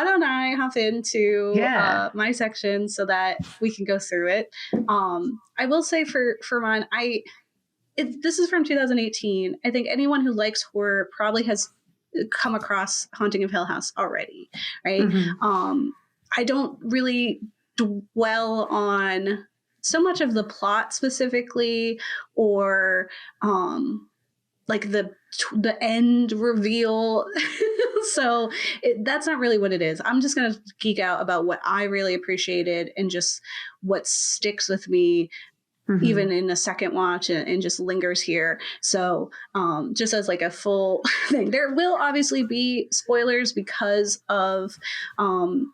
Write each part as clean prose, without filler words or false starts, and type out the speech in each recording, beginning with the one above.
why don't I hop into my section so that we can go through it. I will say for mine, this is from 2018. I think anyone who likes horror probably has come across Haunting of Hill House already, right? I don't really dwell on so much of the plot specifically, or like the end reveal. So that's not really what it is. I'm just going to geek out about what I really appreciated and just what sticks with me even in a second watch, and just lingers here. So just as like a full thing, there will obviously be spoilers because of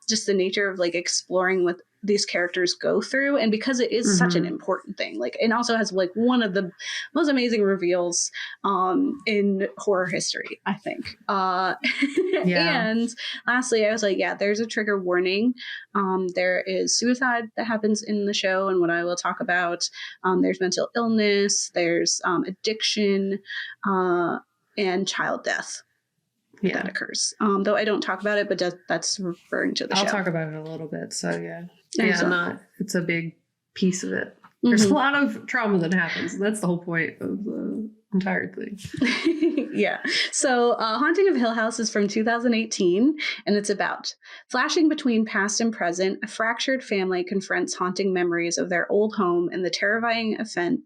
just the nature of like exploring what these characters go through, and because it is such an important thing. Like, it also has like one of the most amazing reveals in horror history, I think. And lastly, I was like, there's a trigger warning. There is suicide that happens in the show, and what I will talk about. There's mental illness, there's addiction, and child death that occurs. Though I don't talk about it, but that's referring to the show. I'll talk about it a little bit. So it's a big piece of it. There's a lot of trauma that happens. That's the whole point of the entire thing. So Haunting of Hill House is from 2018, and it's about flashing between past and present. A fractured family confronts haunting memories of their old home and the terrifying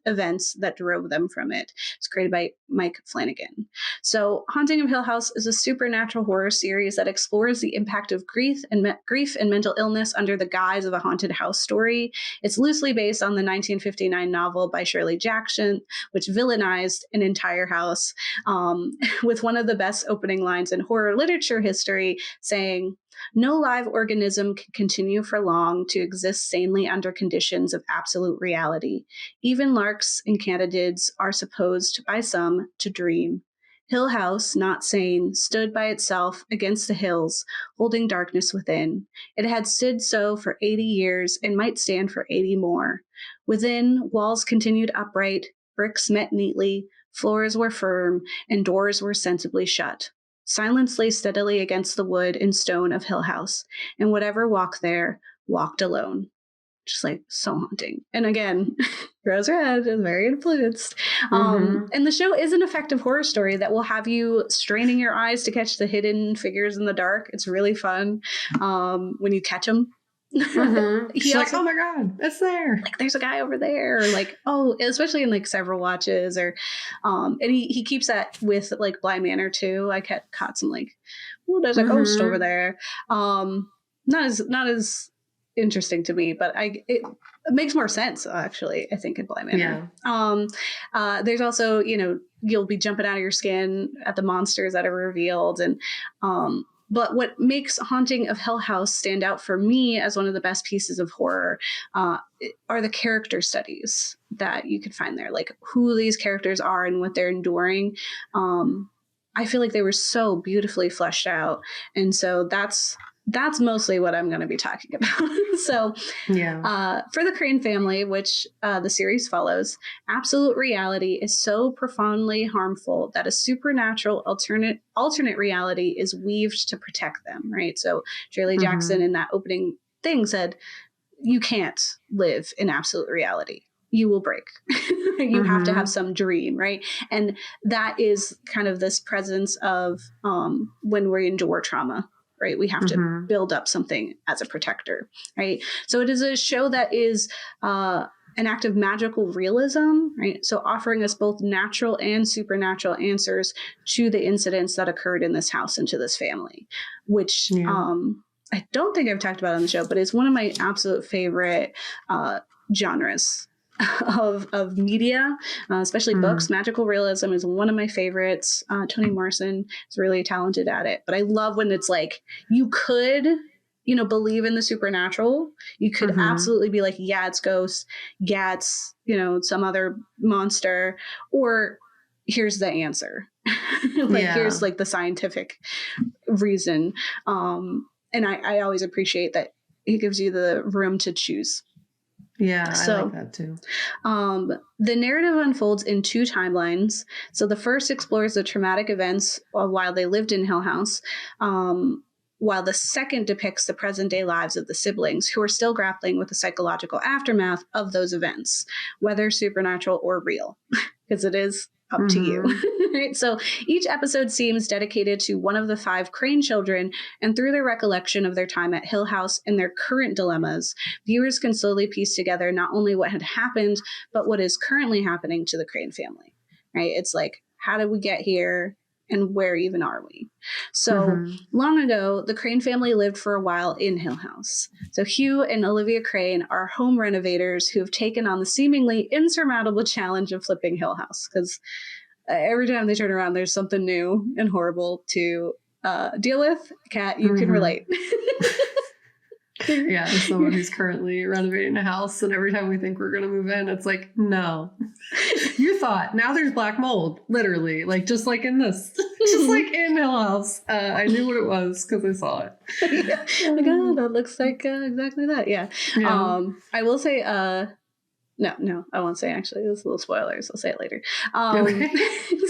events that drove them from it. It's created by Mike Flanagan. So Haunting of Hill House is a supernatural horror series that explores the impact of grief and mental illness under the guise of a haunted house story. It's loosely based on the 1959 novel by Shirley Jackson, which villainized an entire house, with one of the best opening lines in horror literature history saying, "No live organism can continue for long to exist sanely under conditions of absolute reality. Even larks and katydids are supposed by some to dream. Hill House, not sane, stood by itself against the hills, holding darkness within. It had stood so for 80 years and might stand for 80 more. Within, walls continued upright, bricks met neatly, floors were firm, and doors were sensibly shut. Silence lay steadily against the wood and stone of Hill House, and whatever walked there walked alone." Just like so haunting. And again, Rose Red is very influenced. And the show is an effective horror story that will have you straining your eyes to catch the hidden figures in the dark. It's really fun when you catch them. She's like, oh my god, it's there, like there's a guy over there, or like, oh, especially in like several watches, or and he keeps that with like Bly Manor too. I caught some like, oh, there's a ghost over there. Not as interesting to me, but it makes more sense actually, I think, in Bly Manor. There's also, you'll be jumping out of your skin at the monsters that are revealed, and but what makes Haunting of Hill House stand out for me as one of the best pieces of horror are the character studies that you can find there, like who these characters are and what they're enduring. I feel like they were so beautifully fleshed out. And so that's mostly what I'm going to be talking about. So for the Crain family, which the series follows, absolute reality is so profoundly harmful that a supernatural alternate reality is weaved to protect them, right? So Shirley Jackson in that opening thing said, you can't live in absolute reality. You will break. You have to have some dream, right? And that is kind of this presence of when we endure trauma, right? We have to build up something as a protector, right? So it is a show that is an act of magical realism, right? So offering us both natural and supernatural answers to the incidents that occurred in this house and to this family, which I don't think I've talked about on the show, but it's one of my absolute favorite genres of media, especially books. Magical realism is one of my favorites. Toni Morrison is really talented at it, but I love when it's like, you could, believe in the supernatural. You could absolutely be like, yeah, it's ghosts. Yeah, it's, some other monster, or here's the answer. Here's like the scientific reason. And I always appreciate that it gives you the room to choose. Yeah, I like that too. The narrative unfolds in two timelines. So the first explores the traumatic events while they lived in Hill House. while the second depicts the present day lives of the siblings who are still grappling with the psychological aftermath of those events, whether supernatural or real, because it is up to you. Right? So each episode seems dedicated to one of the 5 Crain children, and through their recollection of their time at Hill House and their current dilemmas, viewers can slowly piece together not only what had happened, but what is currently happening to the Crain family. Right? It's like, how did we get here? And where even are we? So long ago, the Crain family lived for a while in Hill House. So Hugh and Olivia Crain are home renovators who have taken on the seemingly insurmountable challenge of flipping Hill House, because every time they turn around, there's something new and horrible to deal with. Kat, you can relate. Yeah, as someone who's currently renovating a house, and every time we think we're going to move in, it's like, no. You thought, now there's black mold, literally, like just like in this, just like in Hill House. I knew what it was because I saw it. Yeah. Like, oh, that looks like exactly that. Yeah. I will say, no, I won't say actually. There's little spoilers. I'll say it later.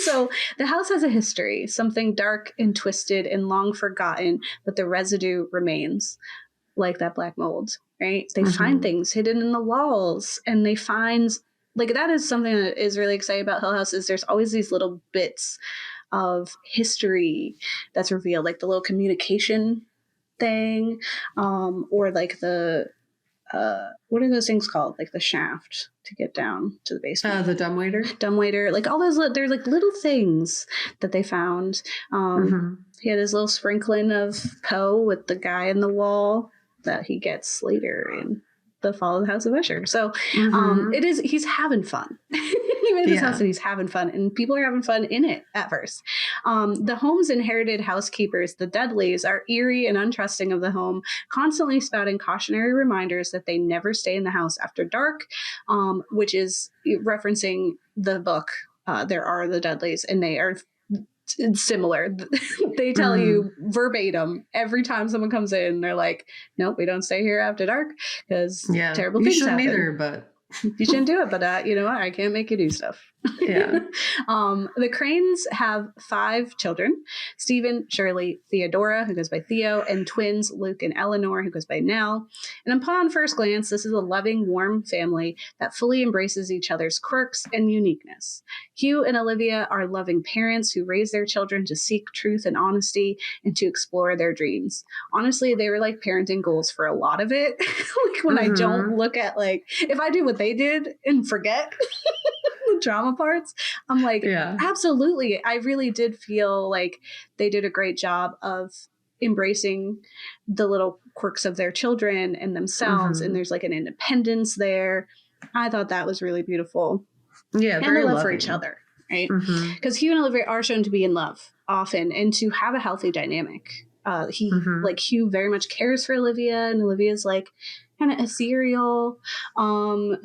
So the house has a history, something dark and twisted and long forgotten, but the residue remains. Like that black mold, right? They find things hidden in the walls, and they find, like, that is something that is really exciting about Hill House, is there's always these little bits of history that's revealed, like the little communication thing, or like the what are those things called? Like the shaft to get down to the basement. The dumbwaiter. Like all those, they're like little things that they found. He had his little sprinkling of Poe with the guy in the wall that he gets later in The Fall of the House of Usher. So he's having fun. He made this house and he's having fun, and people are having fun in it at first. The home's inherited housekeepers, the Dudleys, are eerie and untrusting of the home, constantly spouting cautionary reminders that they never stay in the house after dark, which is referencing the book. There Are the Dudleys, and they are similar. They tell you verbatim every time someone comes in, they're like, nope, we don't stay here after dark because terrible things happen. Either, but you shouldn't do it, but you know what? I can't make you do stuff. Yeah. The Crains have 5 children: Stephen, Shirley, Theodora, who goes by Theo, and twins Luke and Eleanor, who goes by Nell. And upon first glance, this is a loving, warm family that fully embraces each other's quirks and uniqueness. Hugh and Olivia are loving parents who raise their children to seek truth and honesty and to explore their dreams. Honestly, they were like parenting goals for a lot of it. Like when I don't look at, like, if I do what they did and forget the drama parts, I'm like, absolutely. I really did feel like they did a great job of embracing the little quirks of their children and themselves. And there's like an independence there. I thought that was really beautiful. Yeah. And the love for each other, right? Because Hugh and Olivia are shown to be in love often and to have a healthy dynamic. Hugh very much cares for Olivia, and Olivia's like kind of ethereal, and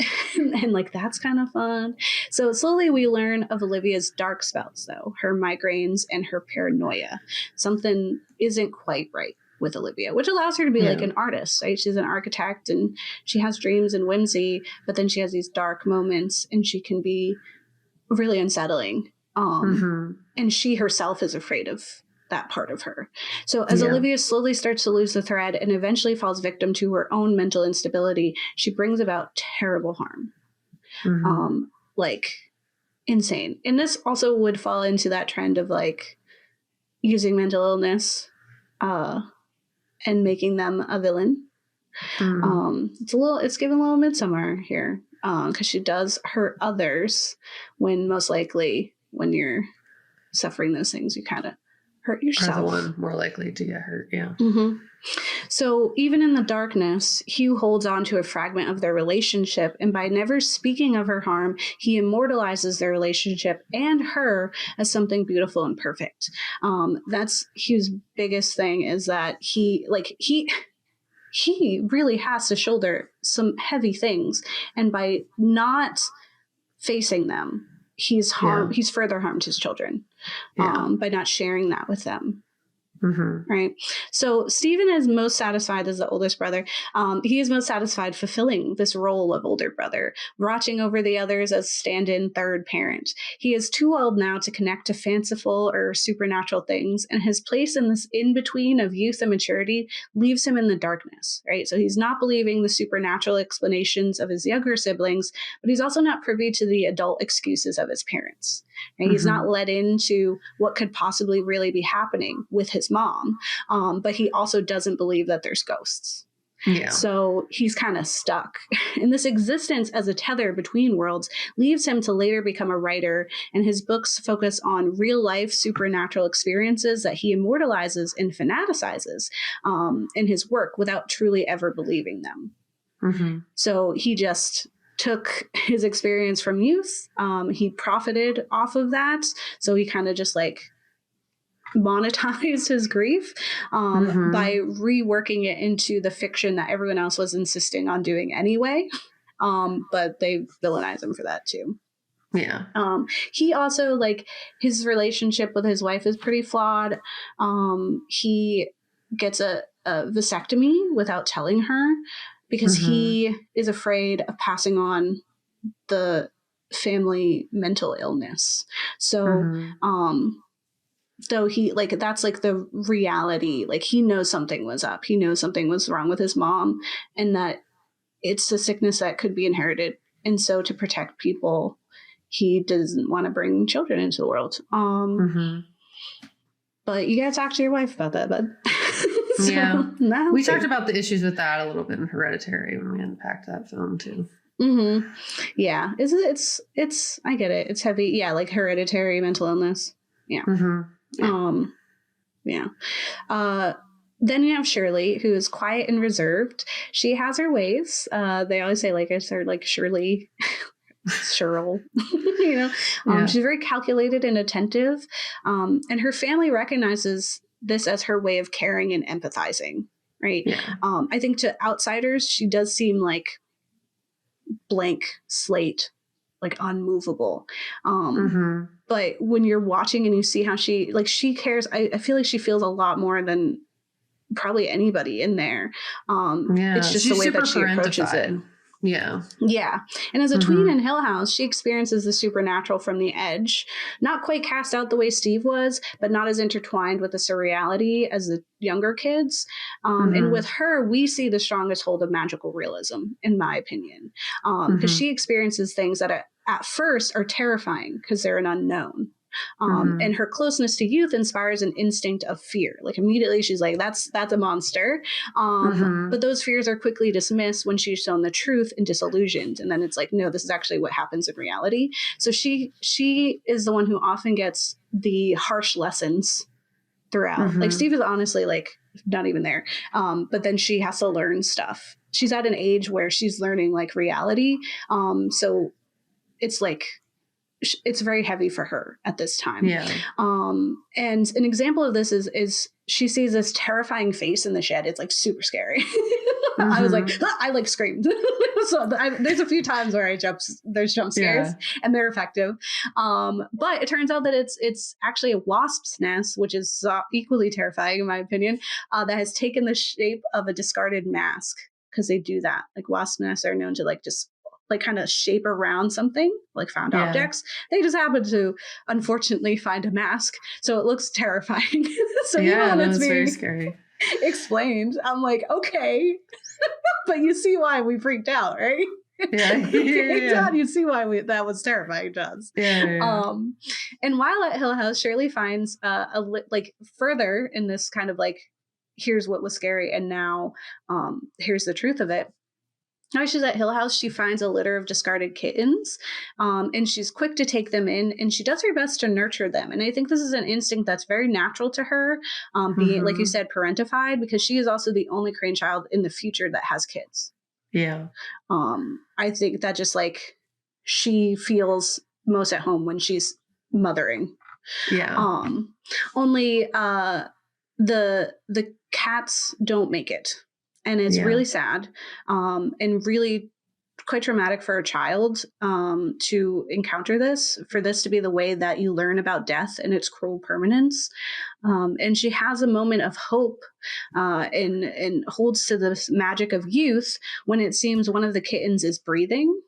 like that's kind of fun. So slowly we learn of Olivia's dark spells, though, her migraines and her paranoia. Something isn't quite right with Olivia, which allows her to be like an artist, right? She's an architect and she has dreams and whimsy, but then she has these dark moments and she can be really unsettling. And she herself is afraid of that part of her. So as Olivia slowly starts to lose the thread and eventually falls victim to her own mental instability, she brings about terrible harm. Like insane. And this also would fall into that trend of like using mental illness and making them a villain. It's given a little Midsummer here, because she does hurt others when most likely when you're suffering those things, you kind of hurt yourself. Are the one more likely to get hurt, So even in the darkness, Hugh holds on to a fragment of their relationship, and by never speaking of her harm, he immortalizes their relationship and her as something beautiful and perfect. That's Hugh's biggest thing, is that he really has to shoulder some heavy things, and by not facing them, he's further harmed his children by not sharing that with them. Right. So Stephen is most satisfied as the oldest brother. He is most satisfied fulfilling this role of older brother, watching over the others as stand-in third parent. He is too old now to connect to fanciful or supernatural things, and his place in this in-between of youth and maturity leaves him in the darkness, right? So he's not believing the supernatural explanations of his younger siblings, but he's also not privy to the adult excuses of his parents. And he's not let into what could possibly really be happening with his mom, but he also doesn't believe that there's ghosts. Yeah. So he's kind of stuck. And this existence as a tether between worlds leaves him to later become a writer, and his books focus on real life supernatural experiences that he immortalizes and fanaticizes in his work without truly ever believing them. So he just took his experience from youth. He profited off of that. So he kind of just like monetized his grief by reworking it into the fiction that everyone else was insisting on doing anyway. But they villainize him for that too. Yeah. He also, like, his relationship with his wife is pretty flawed. He gets a vasectomy without telling her, because he is afraid of passing on the family mental illness. So, though he, like, that's like the reality, like he knows something was up. He knows something was wrong with his mom, and that it's a sickness that could be inherited. And so to protect people, he doesn't want to bring children into the world. But you gotta talk to your wife about that, bud. So, yeah. We talked about the issues with that a little bit in Hereditary when we unpacked that film too. Yeah. It's I get it. It's heavy. Yeah, like hereditary mental illness. Yeah. Yeah. Then you have Shirley, who is quiet and reserved. She has her ways. They always say, like, it's her, like, Shirley. Cheryl, you know, she's very calculated and attentive, and her family recognizes this as her way of caring and empathizing, right? I think to outsiders she does seem like blank slate, like unmovable, but when you're watching and you see how she cares, I feel like she feels a lot more than probably anybody in there. It's just the way that she approaches it. Yeah. And as a tween in Hill House, she experiences the supernatural from the edge, not quite cast out the way Steve was, but not as intertwined with the surreality as the younger kids. And with her, we see the strongest hold of magical realism, in my opinion, because she experiences things that at first are terrifying because they're an unknown. And her closeness to youth inspires an instinct of fear. Like, immediately she's like, that's a monster. But those fears are quickly dismissed when she's shown the truth and disillusioned. And then it's like, no, this is actually what happens in reality. So she is the one who often gets the harsh lessons throughout. Like, Steve is honestly, like, not even there. But then she has to learn stuff. She's at an age where she's learning, like, reality. So it's like, it's very heavy for her at this time. And an example of this is she sees this terrifying face in the shed. It's like super scary. I was like, I like screamed. So there's a few times where there's jump scares and they're effective. But it turns out that it's actually a wasp's nest, which is equally terrifying in my opinion, that has taken the shape of a discarded mask, because they do that. Like, wasp nests are known to, like, just like kind of shape around something, like found objects. They just happen to unfortunately find a mask, so it looks terrifying. So even when it's being very scary explained, I'm like, okay. But you see why we freaked out, right? You see why that was terrifying to us. And while at Hill House, Shirley finds like further in this kind of like, here's what was scary, and now here's the truth of it. Now she's at Hill House, she finds a litter of discarded kittens, and she's quick to take them in, and she does her best to nurture them. And I think this is an instinct that's very natural to her, being, like you said, parentified, because she is also the only Crain child in the future that has kids. I think that just, like, she feels most at home when she's mothering. Only the cats don't make it. And it's really sad, and really quite traumatic for a child to encounter this, for this to be the way that you learn about death and its cruel permanence. And she has a moment of hope and holds to this magic of youth when it seems one of the kittens is breathing.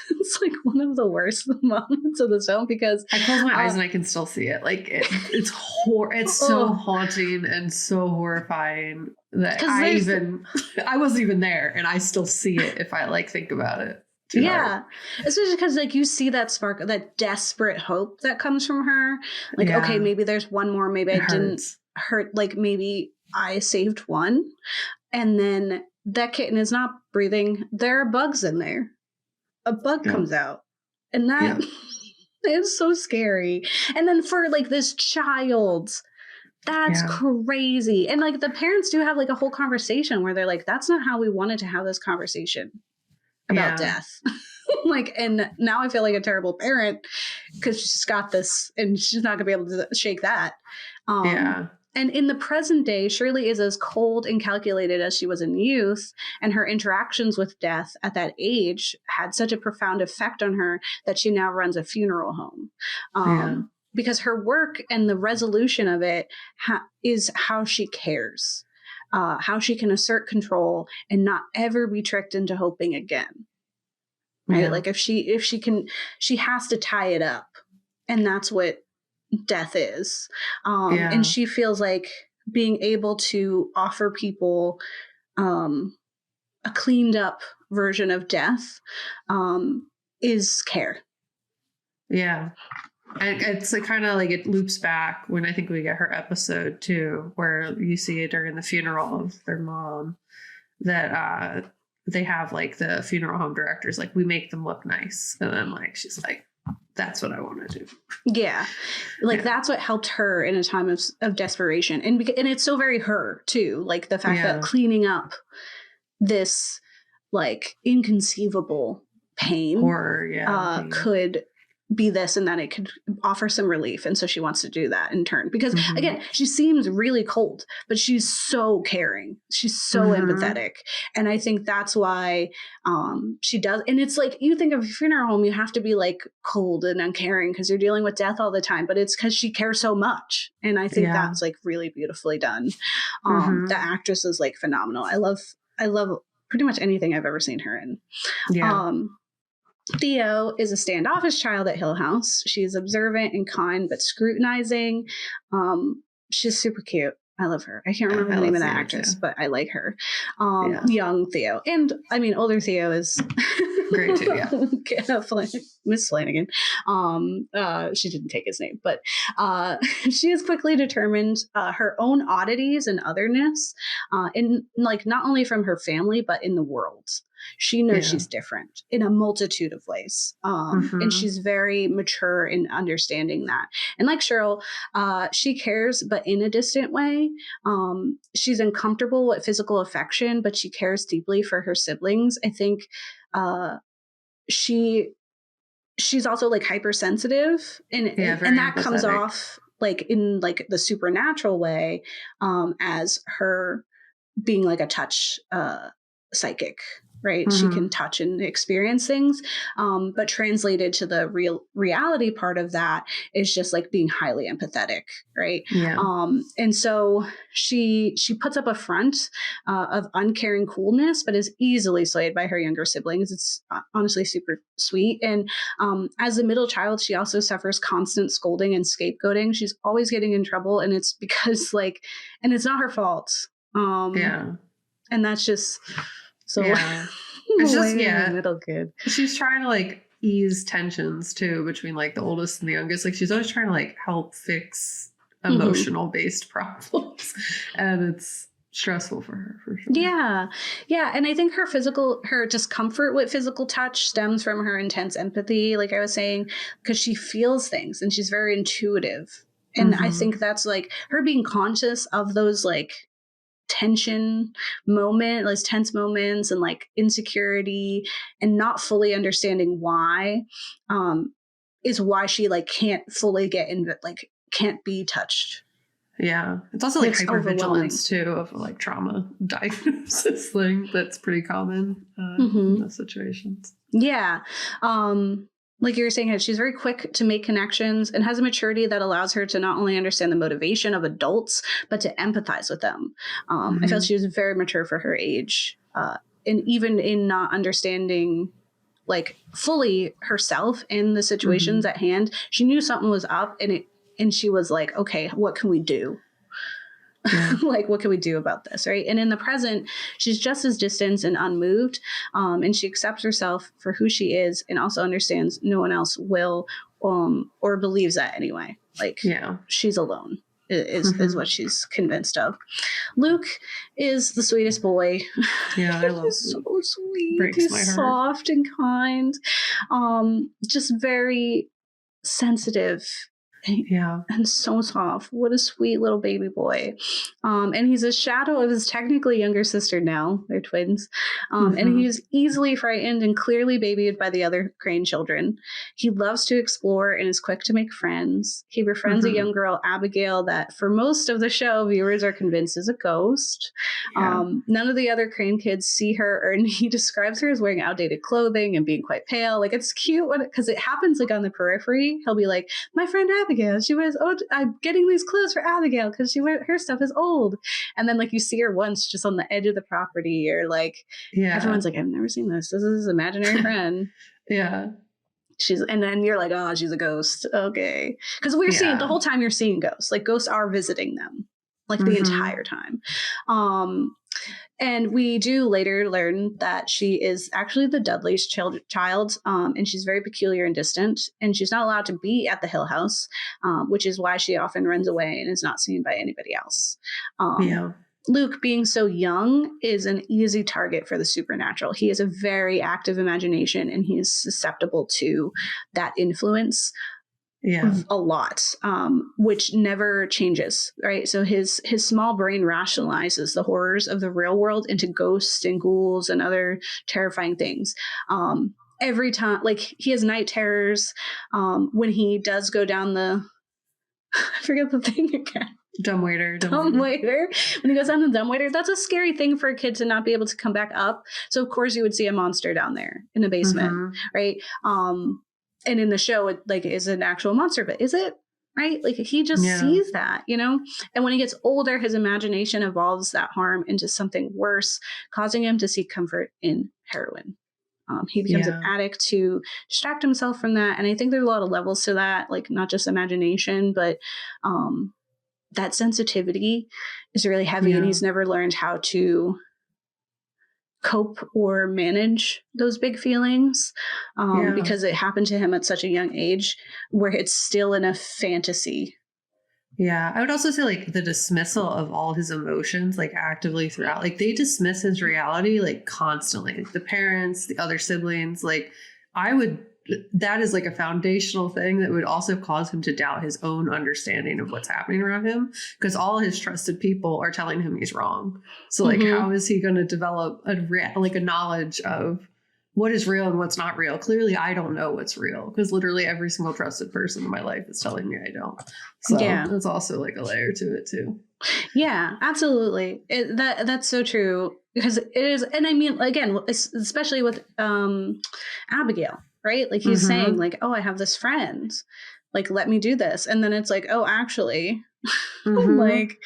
It's like one of the worst moments of the film because I close my eyes and I can still see it. Like it's so haunting and so horrifying that I wasn't even there, and I still see it if I like think about it. Yeah, especially because like you see that spark, that desperate hope that comes from her. Like, okay, maybe there's one more. Maybe I didn't hurt. Like maybe I saved one, and then that kitten is not breathing. There are bugs in there. A bug comes out, and that is so scary. And then for like this child, that's crazy. And like the parents do have like a whole conversation where they're like, that's not how we wanted to have this conversation about death. Like, and now I feel like a terrible parent because she's got this and she's not gonna be able to shake that. And in the present day, Shirley is as cold and calculated as she was in youth, and her interactions with death at that age had such a profound effect on her that she now runs a funeral home. Because her work and the resolution of it is how she cares, how she can assert control and not ever be tricked into hoping again. Right? Like if she can, she has to tie it up, and that's what death is. And she feels like being able to offer people a cleaned up version of death is care. And it's like kind of like it loops back when I think we get her episode too, where you see it during the funeral of their mom that they have like the funeral home directors, like we make them look nice, and then like she's like, that's what I want to do. That's what helped her in a time of desperation. And it's so very her too. Like the fact that cleaning up this like inconceivable pain horror, could be this, and that it could offer some relief. And so she wants to do that in turn because again, she seems really cold, but she's so caring. She's so empathetic. And I think that's why she does. And it's like, you think of a funeral home, you have to be like cold and uncaring because you're dealing with death all the time, but it's because she cares so much. And I think that's like really beautifully done. The actress is like phenomenal. I love pretty much anything I've ever seen her in. Theo is a standoffish child at Hill House. She's observant and kind, but scrutinizing. She's super cute. I love her. I can't remember the name of that actress, but I like her. Young Theo. And I mean, older Theo is great too, Miss Flanagan. She didn't take his name, but she is quickly determined her own oddities and otherness in like not only from her family, but in the world. She knows she's different in a multitude of ways. And she's very mature in understanding that. And like Cheryl, she cares, but in a distant way. She's uncomfortable with physical affection, but she cares deeply for her siblings. I think she's also like hypersensitive and that comes off like in like the supernatural way as her being like a touch psychic. Right. She can touch and experience things. But translated to the reality part of that is just like being highly empathetic. Right. And so she puts up a front of uncaring coolness, but is easily swayed by her younger siblings. It's honestly super sweet. And as a middle child, she also suffers constant scolding and scapegoating. She's always getting in trouble. And it's because like, and it's not her fault. And that's just... So it's just middle kid. She's trying to like ease tensions too between like the oldest and the youngest. Like she's always trying to like help fix emotional based problems, and it's stressful for her for sure. And I think her discomfort with physical touch stems from her intense empathy, like I was saying, because she feels things and she's very intuitive. And I think that's like her being conscious of those like tense moments and like insecurity and not fully understanding why is why she like can't fully get in, like can't be touched Yeah. It's also like It's overwhelming. hypervigilance too of like trauma diagnosis thing that's pretty common in those situations. Yeah. Like you were saying, she's very quick to make connections and has a maturity that allows her to not only understand the motivation of adults, but to empathize with them. I felt she was very mature for her age. And even in not understanding like fully herself in the situations at hand, she knew something was up, and she was like, okay, what can we do? Yeah. Like, what can we do about this? Right. And in the present, she's just as distant and unmoved. And she accepts herself for who she is and also understands no one else will or believes that anyway. Like, she's alone is what she's convinced of. Luke is the sweetest boy. Yeah, I love He's Luke. so sweet. Breaks He's my heart. soft and kind. Just very sensitive. And so soft. What a sweet little baby boy. And he's a shadow of his technically younger sister now. They're twins. And he's easily frightened and clearly babied by the other Crain children. He loves to explore and is quick to make friends. He befriends a young girl, Abigail, that for most of the show, viewers are convinced is a ghost. None of the other Crain kids see her, and he describes her as wearing outdated clothing and being quite pale. Like, it's cute because it happens like on the periphery. He'll be like, my friend Abigail, she wears, I'm getting these clothes for Abigail because her stuff is old. And then like you see her once just on the edge of the property, or like everyone's like, I've never seen this. This is his imaginary friend. And then you're like, oh, she's a ghost. Okay. Because we're seeing the whole time you're seeing ghosts. Like, ghosts are visiting them like the entire time. And we do later learn that she is actually the Dudley's child, and she's very peculiar and distant, and she's not allowed to be at the Hill House, which is why she often runs away and is not seen by anybody else. Luke, being so young, is an easy target for the supernatural. He has a very active imagination, and he is susceptible to that influence. A lot, which never changes, right? So his small brain rationalizes the horrors of the real world into ghosts and ghouls and other terrifying things. Every time, like, he has night terrors. When he does go down I forget the thing again. Dumbwaiter. When he goes down the dumbwaiter, that's a scary thing for a kid to not be able to come back up. So of course you would see a monster down there in the basement, right? And in the show, it like is an actual monster, but is it? Right? Like, he just sees that, And when he gets older, his imagination evolves that harm into something worse, causing him to seek comfort in heroin. He becomes an addict to distract himself from that. And I think there's a lot of levels to that, like not just imagination, but that sensitivity is really heavy, and he's never learned how to cope or manage those big feelings because it happened to him at such a young age where it's still in a fantasy. I would also say like the dismissal of all his emotions, like actively throughout, like they dismiss his reality like constantly. Like the parents, the other siblings, like that is like a foundational thing that would also cause him to doubt his own understanding of what's happening around him, because all his trusted people are telling him he's wrong. So like, how is he going to develop a knowledge of what is real and what's not real? Clearly, I don't know what's real because literally every single trusted person in my life is telling me I don't. So there's also like a layer to it too. Yeah, absolutely. That's so true, because it is. And I mean, again, especially with Abigail. Right? Like he's saying like, oh, I have this friend, like, let me do this. And then it's like, oh, actually, like,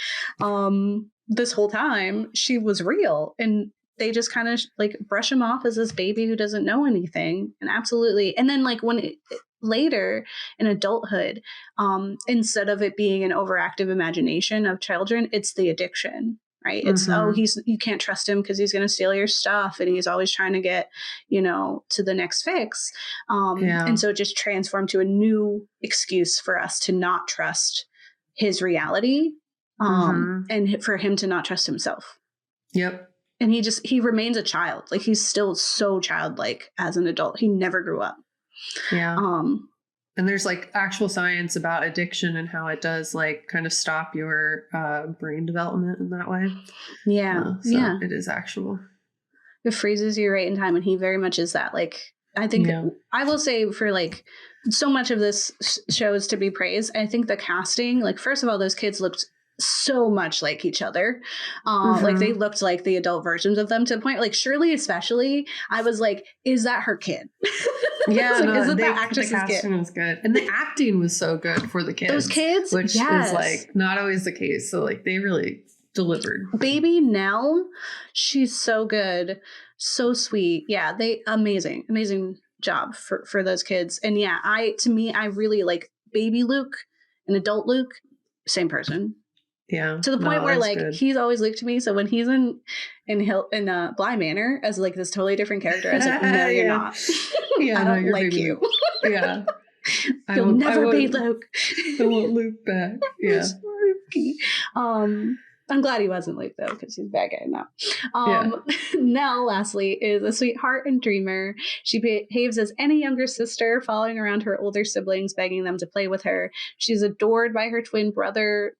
this whole time she was real. And they just kind of like brush him off as this baby who doesn't know anything. And absolutely. And then like later in adulthood, instead of it being an overactive imagination of children, it's the addiction. Right. It's, you can't trust him because he's going to steal your stuff. And he's always trying to get, to the next fix. And so it just transformed to a new excuse for us to not trust his reality and for him to not trust himself. Yep. And he remains a child. Like, he's still so childlike as an adult. He never grew up. Yeah. And there's like actual science about addiction and how it does like kind of stop your brain development in that way. It is actual. It freezes you right in time. And he very much is that. Like, I think I will say for like so much of this show is to be praised. I think the casting, like, first of all, those kids looked so much like each other. Like they looked like the adult versions of them, to the point, like Shirley especially, I was like, is that her kid? Yeah, like, no, is it that the actress's casting kid? was good. And the acting was so good for the kids. Those kids? Which Yes. is like not always the case. So like they really delivered. Baby Nell, she's so good. So sweet. Yeah, they amazing job for those kids. And yeah, to me, I really like baby Luke and adult Luke, same person. Yeah. To the point where like good. He's always Luke to me. So when he's in Bly Manor as like this totally different character, I was like, no, you're not. Yeah, I don't like you. Yeah. You'll never be Luke. I want Luke back. Yeah. I'm glad he wasn't Luke though, because he's a bad guy now. Nell, lastly, is a sweetheart and dreamer. She behaves as any younger sister, following around her older siblings, begging them to play with her. She's adored by her twin brother.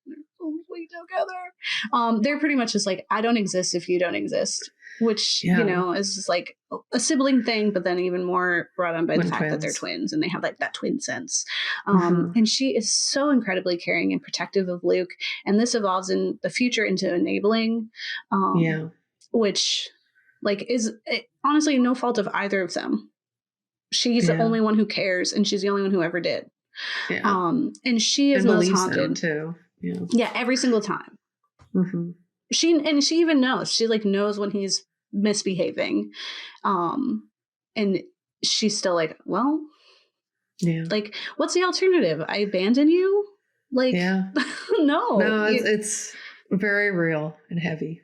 Together. They're pretty much just like, I don't exist if you don't exist, which you know is just like a sibling thing, but then even more brought on by the fact that they're twins and they have like that twin sense. And she is so incredibly caring and protective of Luke, and this evolves in the future into enabling, which like is honestly no fault of either of them. She's the only one who cares, and she's the only one who ever did. And she is most haunted too. Yeah, every single time. She even knows. She like knows when he's misbehaving, and she's still like, well, like, what's the alternative? I abandon you? Like, no, it's very real and heavy.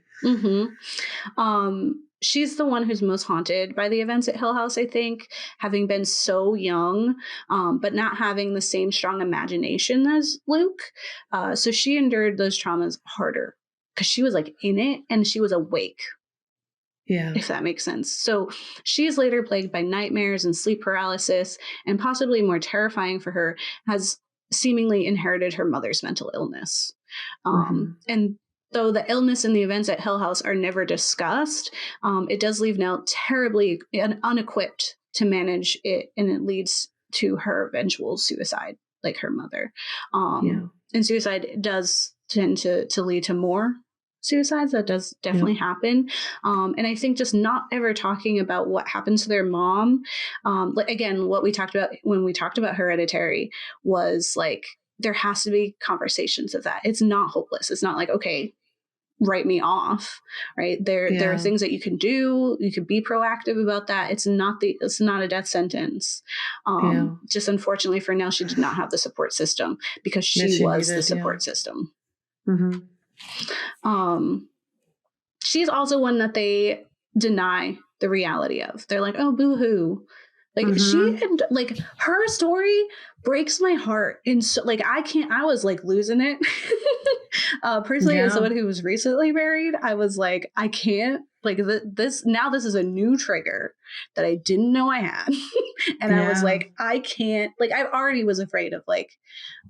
She's the one who's most haunted by the events at Hill House, I think, having been so young, but not having the same strong imagination as Luke. So she endured those traumas harder because she was like in it and she was awake. Yeah. If that makes sense. So she is later plagued by nightmares and sleep paralysis, and possibly more terrifying for her, has seemingly inherited her mother's mental illness. And though the illness and the events at Hill House are never discussed, it does leave Nell terribly unequipped to manage it, and it leads to her eventual suicide, like her mother. And suicide does tend to lead to more suicides. That does definitely happen. And I think just not ever talking about what happens to their mom, like again, what we talked about when we talked about Hereditary was like, there has to be conversations of that. It's not hopeless. It's not like, okay, write me off, right? There are things that you can do. You can be proactive about that. It's not a death sentence. Just unfortunately for Nell, she did not have the support system because she was the support system. She's also one that they deny the reality of. They're like, oh, boo-hoo. Like she and like her story breaks my heart. And so like I was like losing it. Personally, as someone who was recently married, I was like, I can't like this is a new trigger that I didn't know I had. And I was like, I can't, like I already was afraid of like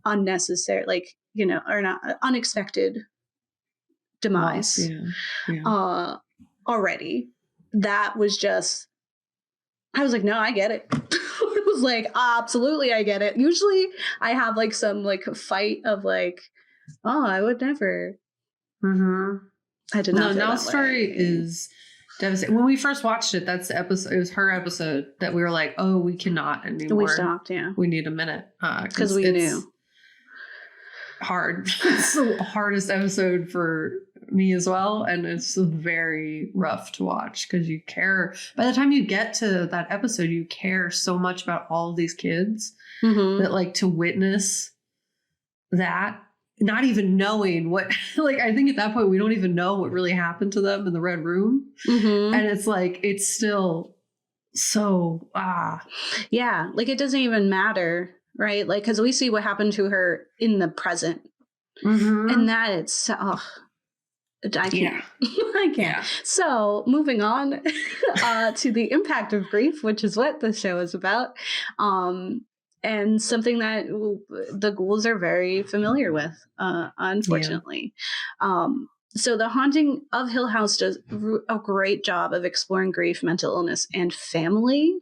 unnecessary, like, you know, or not unexpected demise. Already. That was just, I was like, no, I get it. I was like, absolutely, I get it. Usually I have like some like fight of like, oh, I would never. I did not. No, Nell's story is devastating. When we first watched it, that's the episode. It was her episode that we were like, oh, we cannot anymore. We stopped, We need a minute. Because we knew. Hard. It's the hardest episode for me as well, and it's very rough to watch because you care. By the time you get to that episode, you care so much about all of these kids that like to witness that, not even knowing what, like I think at that point we don't even know what really happened to them in the red room, and it's like it's still so like it doesn't even matter, right? Like because we see what happened to her in the present, and that it's I can't. I can't. Yeah. So moving on to the impact of grief, which is what the show is about, and something that the ghouls are very familiar with, unfortunately. So the Haunting of Hill House does a great job of exploring grief, mental illness, and family,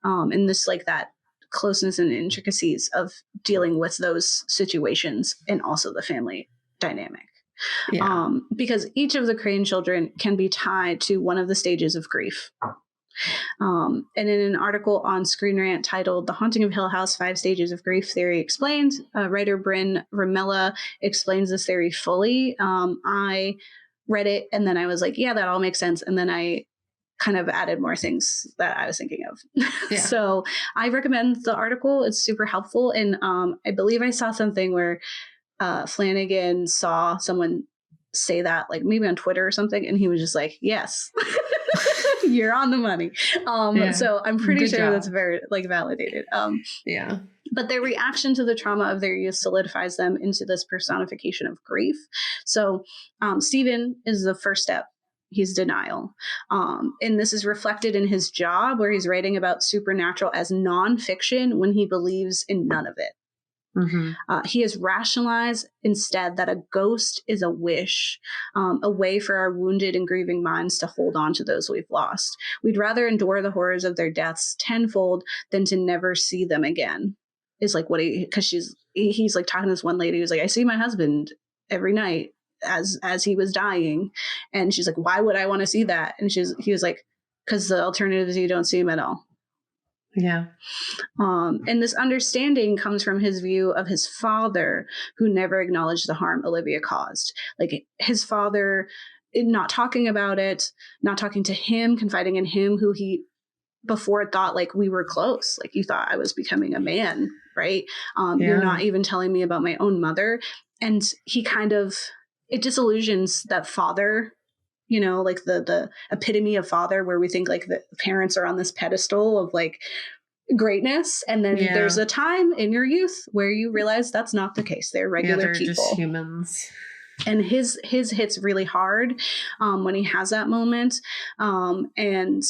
and this like that closeness and intricacies of dealing with those situations, and also the family dynamic. Yeah. Because each of the Crain children can be tied to one of the stages of grief. And in an article on Screen Rant titled The Haunting of Hill House, 5 Stages of Grief Theory Explained, writer Bryn Ramella explains this theory fully. I read it and then I was like, yeah, that all makes sense. And then I kind of added more things that I was thinking of. Yeah. So I recommend the article. It's super helpful. And I believe I saw something where Flanagan saw someone say that, like maybe on Twitter or something, and he was just like, yes. You're on the money. So I'm pretty sure that's very like validated. Yeah. But their reaction to the trauma of their youth solidifies them into this personification of grief. So Stephen is the first step. He's denial. And this is reflected in his job where he's writing about supernatural as nonfiction when he believes in none of it. Mm-hmm. He has rationalized instead that a ghost is a wish, a way for our wounded and grieving minds to hold on to those we've lost. We'd rather endure the horrors of their deaths tenfold than to never see them again. Is like what because he's like talking to this one lady who's like, I see my husband every night as he was dying, and she's like, why would I want to see that? And he was like, because the alternative is you don't see him at all. Yeah. And this understanding comes from his view of his father, who never acknowledged the harm Olivia caused. Like his father, not talking about it, not talking to him, confiding in him, who he before thought like we were close. Like you thought I was becoming a man, right? You're not even telling me about my own mother. And he kind of, it disillusions that father, you know, like the epitome of father, where we think like the parents are on this pedestal of like greatness, and then there's a time in your youth where you realize that's not the case. They're regular people, just humans. And his hits really hard when he has that moment, and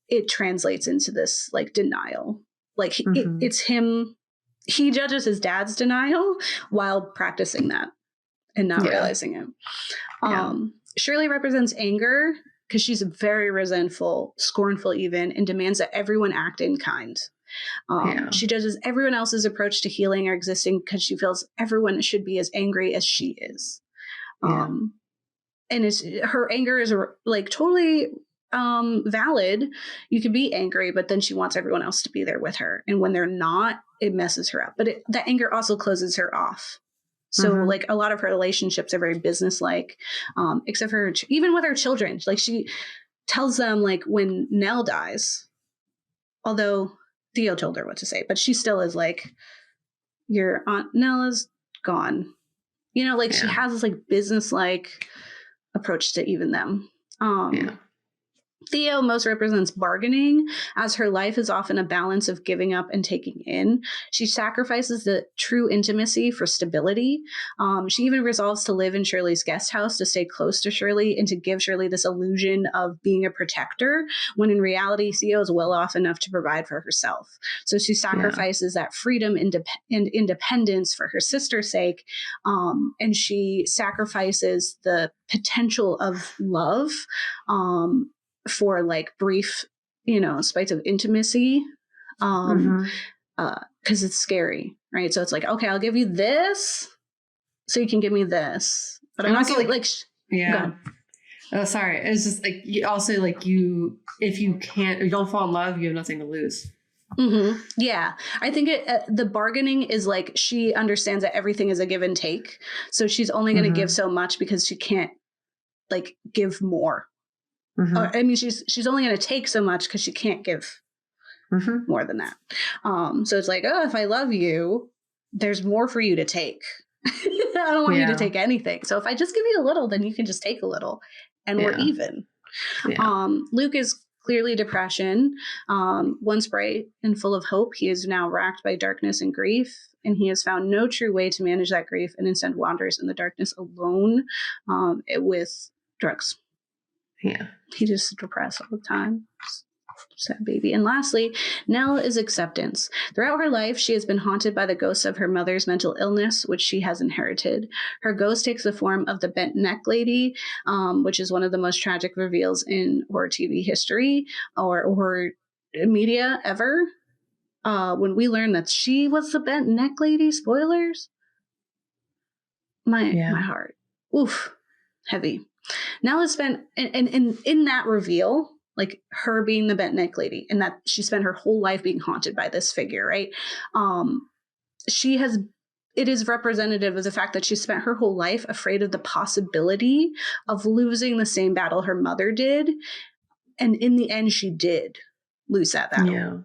it translates into this like denial. Like it's him. He judges his dad's denial while practicing that and not realizing it. Shirley represents anger because she's very resentful, scornful even, and demands that everyone act in kind. She judges everyone else's approach to healing or existing because she feels everyone should be as angry as she is. And her anger is like totally valid. You can be angry, but then she wants everyone else to be there with her. And when they're not, it messes her up. But that anger also closes her off. So like a lot of her relationships are very businesslike, except for even with her children. Like she tells them like when Nell dies, although Theo told her what to say, but she still is like, your Aunt Nell is gone. You know, like she has this like businesslike approach to even them. Theo most represents bargaining, as her life is often a balance of giving up and taking in. She sacrifices the true intimacy for stability. She even resolves to live in Shirley's guest house to stay close to Shirley and to give Shirley this illusion of being a protector, when in reality, Theo is well off enough to provide for herself. So she sacrifices that freedom and independence for her sister's sake. And she sacrifices the potential of love, for like brief, you know, spites of intimacy, because it's scary, right? So it's like, okay, I'll give you this, so you can give me this, but I'm not gonna like. Oh, sorry. It's just like you also like if you don't fall in love, you have nothing to lose. Yeah, I think the bargaining is like she understands that everything is a give and take, so she's only going to give so much because she can't like give more. I mean, she's only going to take so much because she can't give more than that. So it's like, oh, if I love you, there's more for you to take. I don't want you to take anything. So if I just give you a little, then you can just take a little, and we're even. Luke is clearly depression. Once bright and full of hope, he is now racked by darkness and grief, and he has found no true way to manage that grief, and instead wanders in the darkness alone, with drugs. He's just depressed all the time. Sad baby. And lastly, Nell is acceptance. Throughout her life, she has been haunted by the ghosts of her mother's mental illness, which she has inherited. Her ghost takes the form of the bent neck lady, which is one of the most tragic reveals in horror TV history or horror media ever. When we learn that she was the bent neck lady, spoilers, my heart. Oof. Heavy. Nell has spent, and in that reveal, like her being the bent neck lady, and that she spent her whole life being haunted by this figure, right? She has, it is representative of the fact that she spent her whole life afraid of the possibility of losing the same battle her mother did. And in the end, she did lose that battle. Yeah.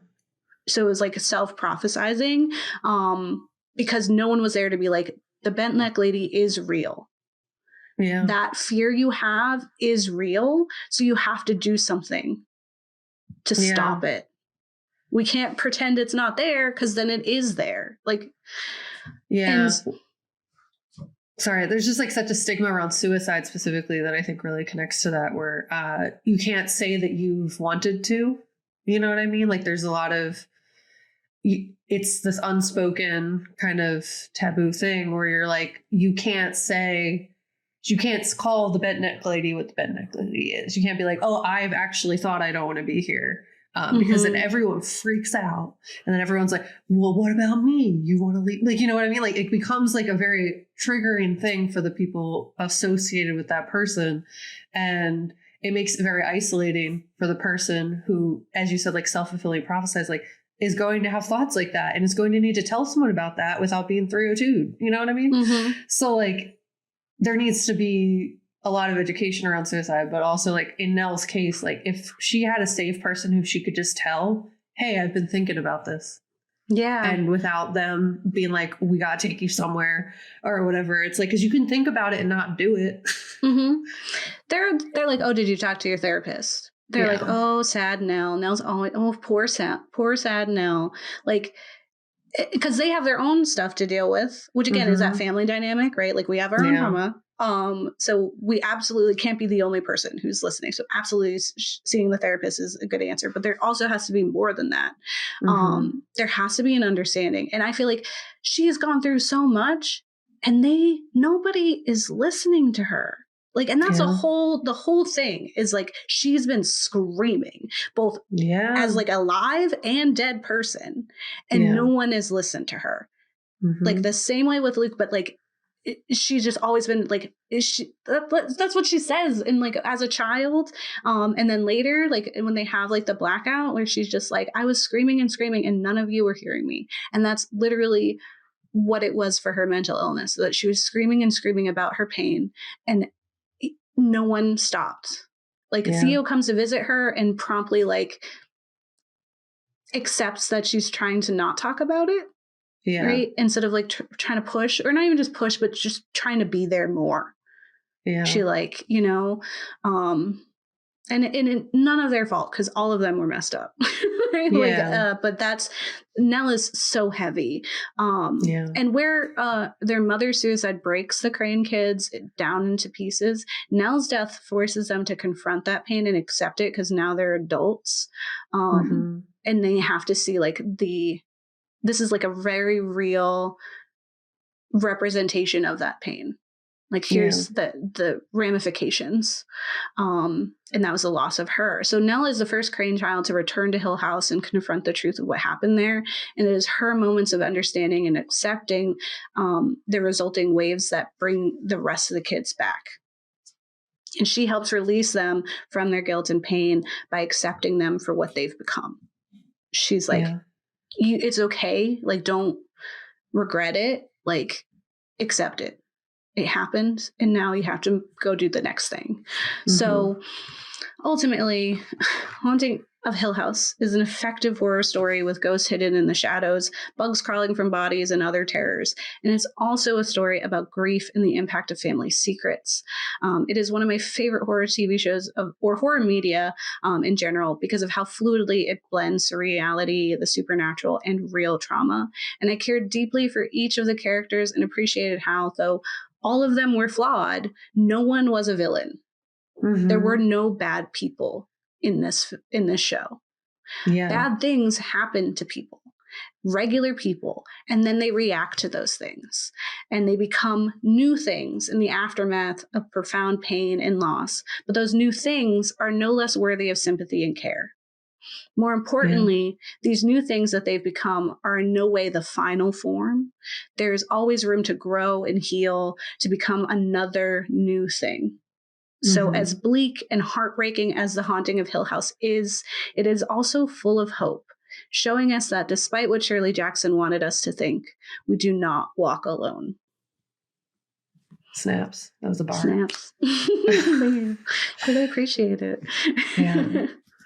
So it was like self-prophesizing, because no one was there to be like, the bent neck lady is real. Yeah. That fear you have is real. So you have to do something to stop it. We can't pretend it's not there, because then it is there. Like, yeah. Sorry, there's just like such a stigma around suicide specifically that I think really connects to that, where you can't say that you've wanted to. You know what I mean? Like there's a lot of, it's this unspoken kind of taboo thing where you're like, you can't call the bent neck lady what the bent neck lady is. You can't be like, oh, I've actually thought I don't want to be here. Because then everyone freaks out, and then everyone's like, well, what about me? You want to leave? Like, you know what I mean? Like it becomes like a very triggering thing for the people associated with that person. And it makes it very isolating for the person who, as you said, like self-fulfilling prophesies, like is going to have thoughts like that and is going to need to tell someone about that without being 302. You know what I mean? So like there needs to be a lot of education around suicide, but also like in Nell's case, like if she had a safe person who she could just tell, hey, I've been thinking about this. Yeah. And without them being like, we got to take you somewhere or whatever. It's like, cause you can think about it and not do it. They're like, oh, did you talk to your therapist? They're like, oh, sad Nell. Nell's always, oh, poor sad Nell. Like, because they have their own stuff to deal with, which again is that family dynamic, right? Like we have our own trauma. So we absolutely can't be the only person who's listening. So absolutely seeing the therapist is a good answer, but there also has to be more than that. There has to be an understanding. And I feel like she has gone through so much and nobody is listening to her. Like, and that's the whole thing is like, she's been screaming both as like a live and dead person, and no one has listened to her. Like the same way with Luke, but like, she's just always been like, that's what she says in like as a child. And then later, like when they have like the blackout where she's just like, I was screaming and screaming and none of you were hearing me. And that's literally what it was for her mental illness, that she was screaming and screaming about her pain and no one stopped. Like Theo comes to visit her and promptly like accepts that she's trying to not talk about it. Right. Instead of like trying to push, or not even just push, but just trying to be there more. She like, you know, and none of their fault, because all of them were messed up. Right? But Nell is so heavy. And where their mother's suicide breaks the Crain kids down into pieces, Nell's death forces them to confront that pain and accept it, because now they're adults. And they have to see like this is like a very real representation of that pain. Like here's the ramifications. And that was the loss of her. So Nell is the first Crain child to return to Hill House and confront the truth of what happened there. And it is her moments of understanding and accepting the resulting waves that bring the rest of the kids back. And she helps release them from their guilt and pain by accepting them for what they've become. She's like, it's okay. Like, don't regret it. Like, accept it. It happened, and now you have to go do the next thing. So ultimately, Haunting of Hill House is an effective horror story with ghosts hidden in the shadows, bugs crawling from bodies, and other terrors. And it's also a story about grief and the impact of family secrets. It is one of my favorite horror TV shows or horror media in general, because of how fluidly it blends surreality, the supernatural, and real trauma. And I cared deeply for each of the characters and appreciated how, though all of them were flawed, no one was a villain. There were no bad people in this show. Bad things happen to people, regular people, and then they react to those things, and they become new things in the aftermath of profound pain and loss. But those new things are no less worthy of sympathy and care. More importantly, these new things that they've become are in no way the final form. There's always room to grow and heal, to become another new thing. So as bleak and heartbreaking as The Haunting of Hill House is, it is also full of hope, showing us that despite what Shirley Jackson wanted us to think, we do not walk alone. Snaps. That was a bar. Snaps. Man, really appreciate it. Yeah.